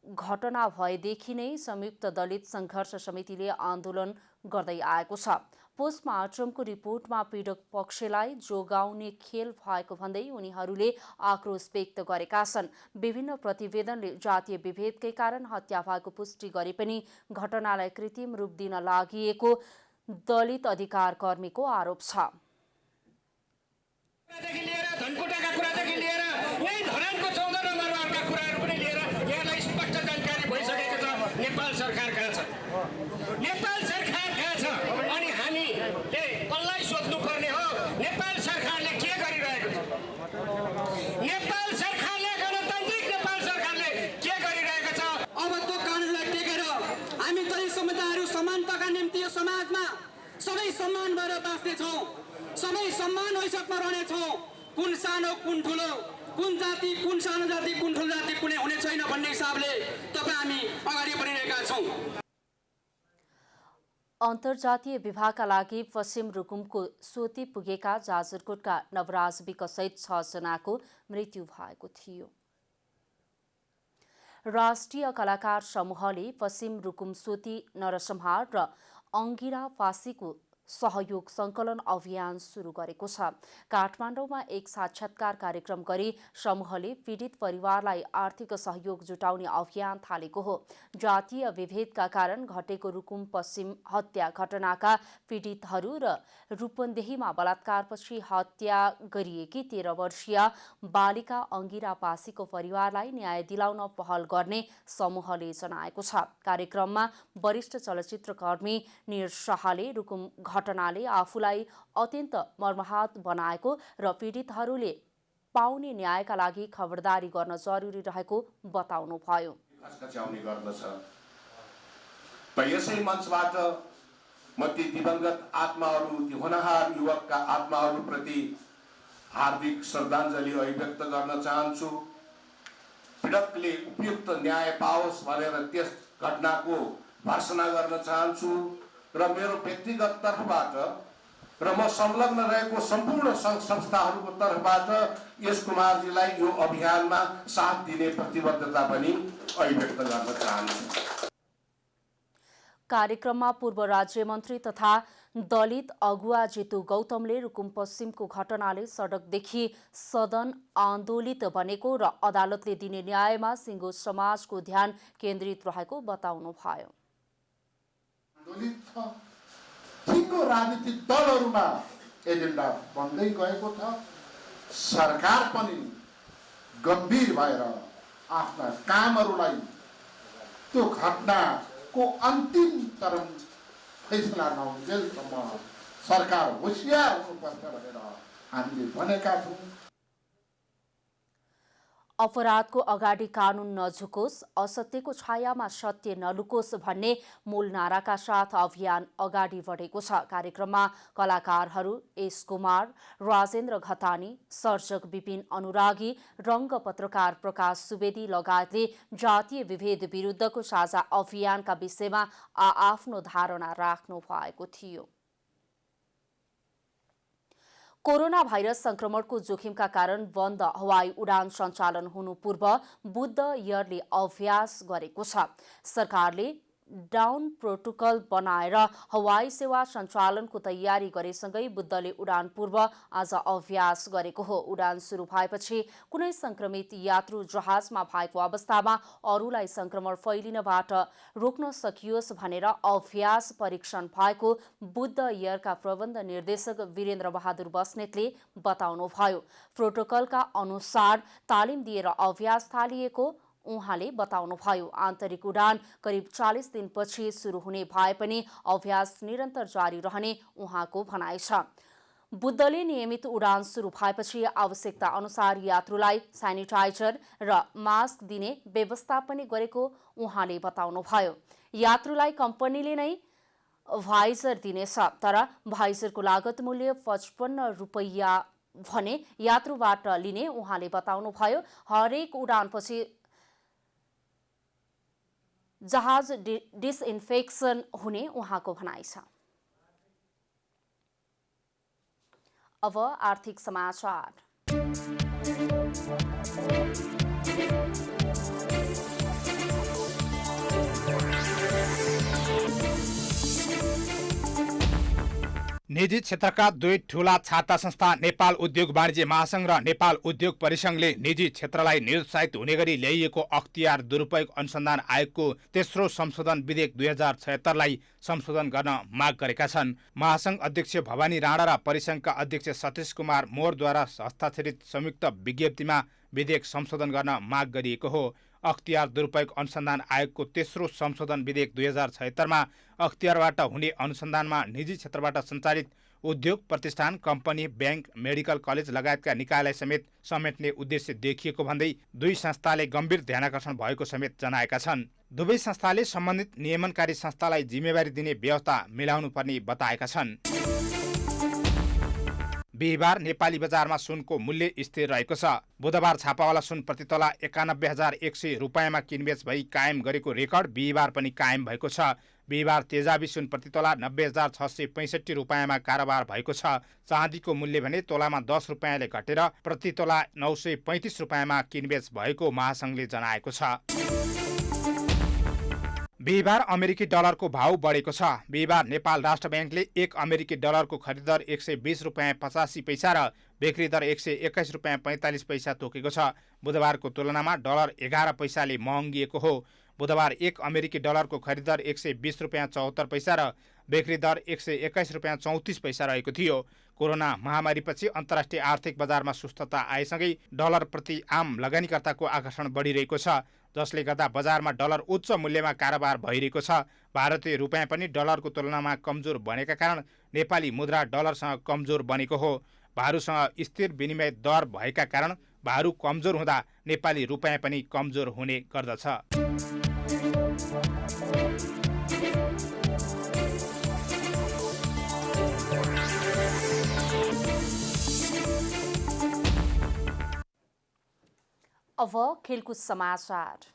घटना भएदेखि नै संयुक्त दलित सङ्घर्ष समितिले आन्दोलन गर्दै आएको छ। पोस्टमार्टमको रिपोर्टमा पीडक पक्षलाई जोगाउने खेल भएको भन्दै उनीहरूले आक्रोश व्यक्त गरेका छन्। विभिन्न प्रतिवेदनले जातीय विभेदकै कारण हत्या भएको पुष्टि गरे पनि घटनालाई कृत्रिम रूप दिन लागि दलित अधिकार कर्मीको आरोप छ। नेपाल सरकार कहाँ छ अनि हामीले कसलाई सोध्नु पर्ने हो? नेपाल सरकारले के गरिरहेको छ? नेपाल सरकारले गणतान्त्रिक नेपाल सरकारले के गरिरहेको छ? अब त्यो कानुनलाई टेकेर हामी दलित समुदायहरू समानताका निम्ति यो समाजमा सबै सम्मान भएर बाँच्नेछौँ, सबै सम्मान हैसियतमा रहनेछौँ। कुन सानो कुन ठुलो, कुन जाति कुन सानो जाति कुन ठुलो जाति कुनै हुने छैन भन्ने हिसाबले तपाईँ हामी अगाडि बढिरहेका छौँ। अन्तर्जातीय विवाहका लागि पश्चिम रुकुमको सोती पुगेका जाजरकोटका नवराज विकसहित 6 जनाको मृत्यु भएको थियो। राष्ट्रिय कलाकार समूहले पश्चिम रुकुम सोती नरसंहार र अङ्गिरा फाँसीको सहयोग सङ्कलन अभियान सुरु गरेको छ। काठमाडौँमा एक साक्षात्कार कार्यक्रम गरी समूहले पीडित परिवारलाई आर्थिक सहयोग जुटाउने अभियान थालेको हो। जातीय विभेदका कारण घटेको रुकुम पश्चिम हत्या घटनाका पीडितहरू र रूपन्देहीमा बलात्कारपछि हत्या गरिएकी 13 वर्षीय बालिका अङ्गिरा पासीको परिवारलाई न्याय दिलाउन पहल गर्ने समूहले जनाएको छ। कार्यक्रममा वरिष्ठ चलचित्रकर्मी निर शाहले रुकुम घटनाले आफूलाई अत्यन्त मर्माहत बनाएको र पीडितहरूले पाउने न्यायका लागि खबरदारी गर्न जरुरी रहेको बताउनुभयो। यसै मञ्चबाट म ती दिवंगत आत्माहरू, ती होनहार युवकका आत्माहरूप्रति हार्दिक श्रद्धाञ्जली अभिव्यक्त गर्न चाहन्छु। पीडकले उपयुक्त न्याय पाओस् भनेर त्यस घटनाको भर्त्सना गर्न चाहन्छु र मेरो व्यक्तिगत तर्फबाट र म संलग्न रहेको सम्पूर्ण संस्थाहरूको तर्फबाट यस कुमारजीलाई यो अभियानमा साथ दिने प्रतिबद्धता पनि अभिव्यक्त गर्न चाहन्छु। कार्यक्रममा पूर्व राज्य मन्त्री तथा दलित अगुवा जितु गौतमले रुकुम पश्चिमको घटनाले सडकदेखि सदन आन्दोलित बनेको र अदालतले दिने न्यायमा सिङ्गो समाजको ध्यान केन्द्रित रहेको बताउनुभयो। सिङ्गो राजनीतिक दलहरूमा एजेन्डा बन्दै गएको छ। सरकार पनि गम्भीर भएर आफ्ना कामहरूलाई त्यो घटनाको अन्तिम चरम फैसला नहुन्जेलसम्म सरकार होसियार हुनुपर्छ भनेर हामीले भनेका छौँ। अपराधको अगाडि कानुन नझुकोस्, असत्यको छायामा सत्य नलुकोस् भन्ने मूल नाराका साथ अभियान अगाडि बढेको छ। कार्यक्रममा कलाकारहरू एस कुमार, राजेन्द्र घतानी, सर्जक विपिन अनुरागी, रङ्ग पत्रकार प्रकाश सुवेदी लगायतले जातीय विभेद विरुद्धको साझा अभियानका विषयमा आफ्नो धारणा राख्नु भएको थियो। कोरोना भाइरस संक्रमणको जोखिमका कारण बन्द हवाई उडान सञ्चालन हुनु पूर्व बुद्ध एयरले अभ्यास गरेको छ। सरकारले डाउन प्रोटोकल बनाएर हवाई सेवा सञ्चालनको तयारी गरेसँगै बुद्धले उडान पूर्व आज अभ्यास गरेको हो। उडान सुरु भएपछि कुनै संक्रमित यात्रु जहाजमा भएको अवस्थामा अरूलाई संक्रमण फैलिनबाट रोक्न सकियोस् भनेर अभ्यास परीक्षण भएको बुद्ध एयरका प्रबन्ध निर्देशक वीरेन्द्र बहादुर बस्नेतले बताउनुभयो। प्रोटोकलका अनुसार तालिम दिएर अभ्यास थालिएको उहाँले बताउनुभयो। आन्तरिक उडान करिब 40 दिनपछि सुरु हुने भए पनि अभ्यास निरन्तर जारी रहने उहाँको भनाइ छ। बुद्धले नियमित उडान सुरु भएपछि आवश्यकता अनुसार यात्रुलाई सेनिटाइजर र मास्क दिने व्यवस्था पनि गरेको उहाँले बताउनुभयो। यात्रुलाई कम्पनीले नै भाइजर दिनेछ, तर भाइजरको लागत मूल्य 55 रुपैयाँ भने यात्रुबाट लिने उहाँले बताउनुभयो। हरेक उडानपछि जहाज डिसइन्फेक्सन हुने उहाँको भनाइ छ। अब आर्थिक समाचार। निजी क्षेत्रका दुई ठूला छाता संस्था नेपाल उद्योग वाणिज्य महासंघ र नेपाल उद्योग परिसंघले निजी क्षेत्रलाई निरुत्साहित हुने गरी ल्याइएको अख्तियार दुरुपयोग अनुसन्धान आयोगको तेस्रो संशोधन विधेयक 2076लाई संशोधन गर्न माग गरेका छन्। महासंघ अध्यक्ष भवानी राणा र परिसंघका अध्यक्ष सतीश कुमार मोरद्वारा हस्ताक्षरित संयुक्त विज्ञप्तिमा विधेयक संशोधन गर्न माग गरिएको हो। अख्तियार दुरुपयोग अनुसन्धान आयोगको तेस्रो संशोधन विधेयक 2076मा अख्तियारबाट हुने अनुसन्धानमा निजी क्षेत्रबाट सञ्चालित उद्योग प्रतिष्ठान, कम्पनी, ब्याङ्क, मेडिकल कलेज लगायतका निकायलाई समेत समेट्ने उद्देश्य देखिएको भन्दै दुई संस्थाले गम्भीर ध्यानाकर्षण भएको समेत जनाएका छन्। दुवै संस्थाले सम्बन्धित नियमनकारी संस्थालाई जिम्मेवारी दिने व्यवस्था मिलाउनुपर्ने बताएका छन्। बिहिबार नेपाली बजारमा सुनको मूल्य स्थिर रहेको छ। बुधबार छापावाला सुन प्रतितोला 91,100 रुपियाँमा किनबेच भई कायम गरेको रेकर्ड बिहिबार पनि कायम भएको छ। बिहिबार तेजाबी सुन प्रतितोला 90,665 रुपियाँमा कारोबार भएको छ। चाँदीको मूल्य भने तोलामा 10 रुपियाँले घटेर प्रतितोला 935 रुपियाँमा किनबेच भएको महासंघले जनाएको छ। बिहिबार अमेरिकी डलरको भाउ बढेको छ। बिहिबार नेपाल राष्ट्र ब्याङ्कले 1 अमेरिकी डलरको खरिदर 120 रुपियाँ 85 पैसा र बिक्री दर 121 रुपियाँ 45 पैसा तोकेको छ। बुधबारको तुलनामा डलर 11 पैसाले महँगिएको हो। बुधबार 1 अमेरिकी डलरको खरिदर 120 रुपियाँ 74 पैसा र बिक्री दर 121 रुपियाँ 34 पैसा रहेको थियो। कोरोना महामारीपछि अन्तर्राष्ट्रिय आर्थिक बजारमा सुस्तता आएसँगै डलर प्रति आम लगानीकर्ताको आकर्षण बढिरहेको छ, जसले गर्दा बजारमा डलर उच्च मूल्यमा कारोबार भइरहेको छ। भारतीय रुपियाँ पनि डलरको तुलनामा कमजोर बनेका कारण नेपाली मुद्रा डलरसँग कमजोर बनेको हो। भारूसँग स्थिर विनिमय दर भएका कारण भारू कमजोर हुँदा नेपाली रुपियाँ पनि कमजोर हुने गर्दछ। अब खेलकुद समाचार।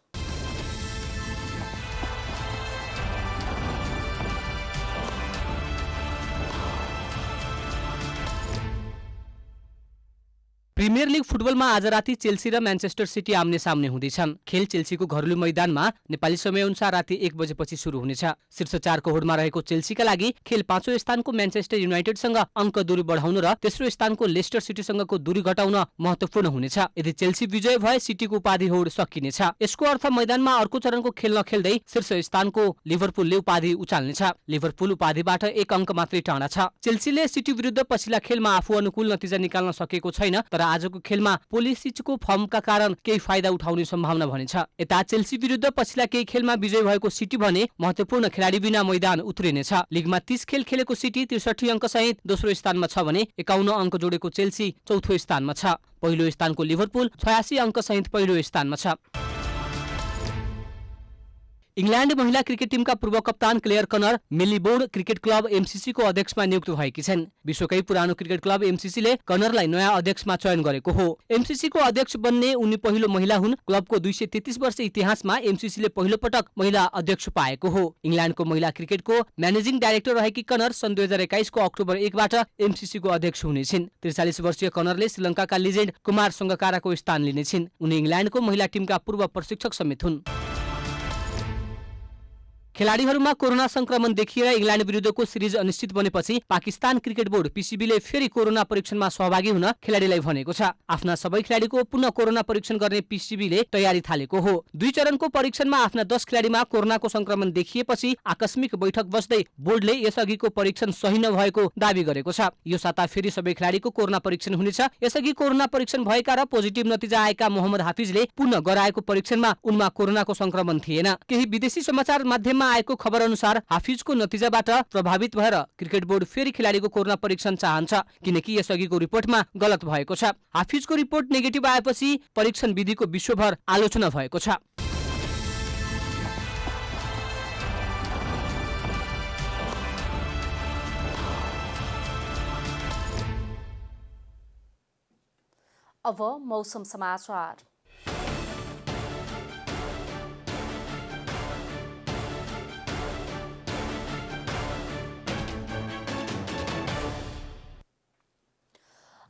प्रिमियर लिग फुटबलमा आज राति चेल्सी र म्यान्चेस्टर सिटी आम्ने सामने हुँदैछन्। खेल चेल्सीको घरेलु मैदानमा नेपाली समयअनुसार राति 1 बजेपछि सुरु हुनेछ। शीर्ष 4को होडमा रहेको चेल्सीका लागि खेल 5औं स्थानको म्यान्चेस्टर युनाइटेडसँग अङ्क दूरी बढाउन र तेस्रो स्थानको लेस्टर सिटीसँगको दूरी घटाउन महत्त्वपूर्ण हुनेछ। यदि चेल्सी विजय भए सिटीको उपाधि होड सकिनेछ। यसको अर्थ मैदानमा अर्को चरणको खेल नखेल्दै शीर्ष स्थानको लिभरपुलले उपाधि उचाल्नेछ। लिभरपुल उपाधिबाट 1 अङ्क मात्रै टाढा छ। चेल्सीले सिटी विरुद्ध पछिल्ला खेलमा आफू अनुकूल नतिजा निकाल्न सकेको छैन, तर आजको खेलमा पोलिसिचको फर्मका कारण केही फाइदा उठाउने सम्भावना भने छ। यता चेल्सी विरुद्ध पछिल्ला केही खेलमा विजय भएको सिटी भने महत्त्वपूर्ण खेलाडी बिना मैदान उत्रिनेछ। लिगमा 30 खेल खेलेको सिटी 63 अङ्क सहित दोस्रो स्थानमा छ भने 51 अङ्क जोडेको चेल्सी चौथो स्थानमा छ। पहिलो स्थानको लिभरपुल 86 अङ्क सहित पहिलो स्थानमा छ। इंग्ल्यान्ड महिला क्रिकेट टिमका पूर्व कप्तान क्लेयर कनर मेलिबोर्न क्रिकेट क्लब एमसीसी को अध्यक्षमा नियुक्त भएकी छन्। विश्वकै पुरानो क्रिकेट क्लब एमसीसीले कनरलाई नयाँ अध्यक्षमा चयन गरेको हो। एमसीसी को अध्यक्ष बन्ने उनी पहिलो महिला हुन्। क्लबको 233 वर्ष इतिहासमा एमसीसीले पहिलो पटक महिला अध्यक्ष पाएको हो। इंग्ल्यान्डको महिला क्रिकेटको म्यानेजिङ डाइरेक्टर रहेकी कनर सन् 2021 को अक्टोबर 1 बाट एमसीसी को अध्यक्ष हुनेछिन्। 43 वर्षीय कनरले श्रीलङ्काका लिजेन्ड कुमार संगकाराको स्थान लिनेछिन्। उनी इंग्ल्यान्डको महिला टिमका पूर्व प्रशिक्षक समेत हुन्। खेलाडीहरूमा कोरोना संक्रमण देखिएर इंग्ल्यान्ड विरुद्धको सिरिज अनिश्चित बनेपछि पाकिस्तान क्रिकेट बोर्ड पीसीबीले फेरि कोरोना परीक्षणमा सहभागी हुन खेलाडीलाई भनेको छ। आफ्ना सबै खेलाडीको पुनः कोरोना परीक्षण गर्ने पीसीबीले तयारी थालेको हो। 2 चरणको परीक्षणमा आफ्ना 10 खेलाडीमा कोरोनाको संक्रमण देखिएपछि आकस्मिक बैठक बस्दै बोर्डले यसअघिको परीक्षण सही नभएको दावी गरेको छ। यो साता फेरि सबै खेलाडीको कोरोना परीक्षण हुनेछ। यसअघि कोरोना परीक्षण भएका र पोजिटिभ नतिजा आएका मोहम्मद हाफिजले पुनः गराएको परीक्षणमा उनमा कोरोनाको संक्रमण थिएन। केही विदेशी समाचार माध्यममा आएको खबर अनुसार हाफिजको नतिजाबाट प्रभावित भएर क्रिकेट बोर्ड फेरि खेलाडीको कोरोना परीक्षण चाहन्छ, किनकि यसअघिको रिपोर्टमा गलत भएको छ। हाफिजको रिपोर्ट नेगेटिभ आएपछि परीक्षण विधिको विश्वभर आलोचना भएको छ। अब मौसम समाचार।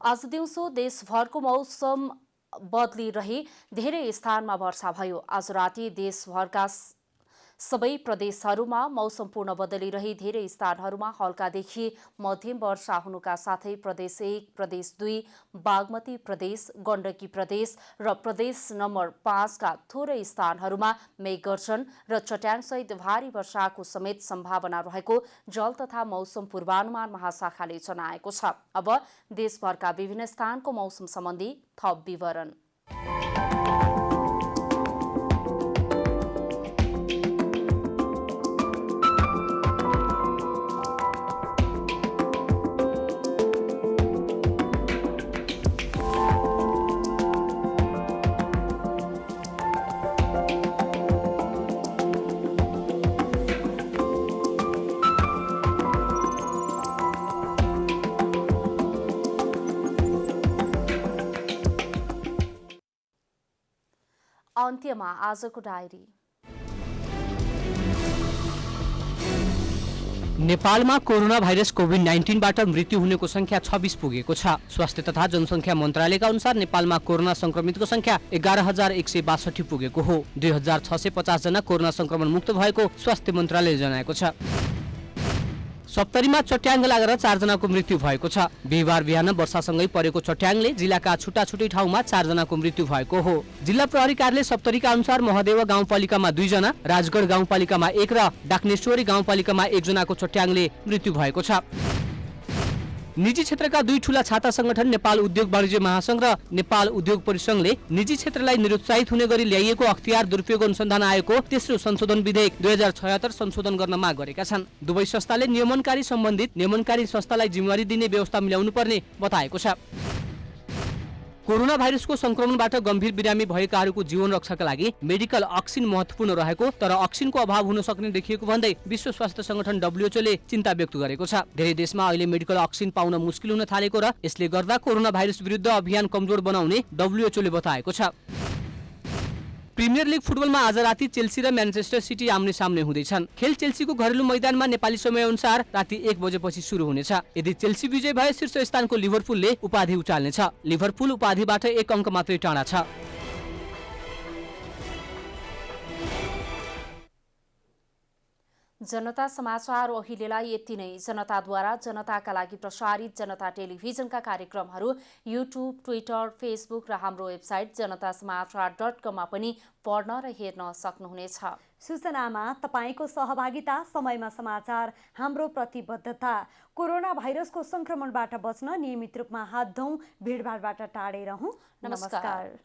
आज दिउँसो देशभरको मौसम बदलिरही धेरै स्थानमा वर्षा भयो। आज राति देशभरका सबै प्रदेशहरूमा मौसम पूर्ण बदलिरही धेरै स्थानहरूमा हल्कादेखि मध्यम वर्षा हुनुका साथै प्रदेश 1, प्रदेश 2, बागमती प्रदेश, गण्डकी प्रदेश र प्रदेश नम्बर 5 का थोरै स्थानहरूमा मेघगर्जन र चट्याङसहित भारी वर्षाको समेत सम्भावना रहेको जल तथा मौसम पूर्वानुमान महाशाखाले जनाएको छ। अब देशभरका विभिन्न स्थानको मौसम सम्बन्धी थप विवरण। अन्त्यमा आजको डायरी। नेपालमा कोरोना भाइरस कोभिड-19बाट मृत्यु हुनेको संख्या 26 पुगेको छ। स्वास्थ्य तथा जनसंख्या मन्त्रालयका अनुसार नेपालमा कोरोना संक्रमितको संख्या 11,162 पुगेको हो। 2,650 जना कोरोना संक्रमण मुक्त भएको स्वास्थ्य मन्त्रालयले जनाएको छ। सप्तरीमा चट्याङ लागेर 4 जनाको मृत्यु भएको छ। बिहिबार बिहान वर्षासँगै परेको चट्याङले जिल्लाका छुट्टा छुट्टै ठाउँमा 4 जनाको मृत्यु भएको हो। जिल्ला प्रहरी कार्यालय सप्तरीका अनुसार महदेव गाउँपालिकामा 2 जना, राजगढ गाउँपालिकामा 1 र डाक्नेश्वरी गाउँपालिकामा 1 जनाको चट्याङले मृत्यु भएको छ। निजी क्षेत्रका 2 ठूला छाता संगठन नेपाल उद्योग वाणिज्य महासंघ र नेपाल उद्योग परिसंघले निजी क्षेत्रलाई निरुत्साहित हुने गरी ल्याइएको अख्तियार दुरुपयोग अनुसन्धान आएको तेस्रो संशोधन विधेयक 2076 संशोधन गर्न माग गरेका छन्। दुवै संस्थाले नियमनकारी सम्बन्धित नियमनकारी संस्थालाई जिम्मेवारी दिने व्यवस्था मिलाउनु पर्ने बताएको छ। कोरोना भाइरसको संक्रमणबाट गम्भीर बिरामी भएकाहरूको जीवन रक्षाका लागि मेडिकल अक्सिजन महत्त्वपूर्ण रहेको तर अक्सिजनको अभाव हुन सक्ने देखिएको भन्दै विश्व स्वास्थ्य संगठन WHO ले चिन्ता व्यक्त गरेको छ। धेरै देशमा अहिले मेडिकल अक्सिजन पाउन मुस्किल हुन थालेको र यसले गर्दा कोरोना भाइरस विरुद्ध अभियान कमजोर बनाउने WHO ले बताएको छ। प्रिमियर लिग फुटबलमा आज राति चेल्सी र म्यानचेस्टर सिटी आम्ने सामने हुँदैछन्। खेल चेल्सीको घरेलु मैदानमा नेपाली समय अनुसार राति 1 बजेपछि सुरु हुनेछ। यदि चेल्सी विजय भए शीर्ष स्थानको लिभरपुलले उपाधि उचाल्नेछ। लिभरपुल उपाधिबाट 1 अङ्क मात्रै टाढा छ। जनता समाचार अहिलेलाई यति नै। जनताद्वारा जनताका लागि प्रसारित जनता टेलिभिजनका कार्यक्रमहरू युट्युब, ट्विटर, फेसबुक र हाम्रो वेबसाइट जनतासमाचार.com मा पनि पढ्न र हेर्न सक्नुहुनेछ। सूचनामा तपाईको सहभागिता, समयमा समाचार हाम्रो प्रतिबद्धता। कोरोना भाइरसको संक्रमणबाट बच्न नियमित रूपमा हात धौँ, भिडभाडबाट टाढै रहौँ। नमस्कार।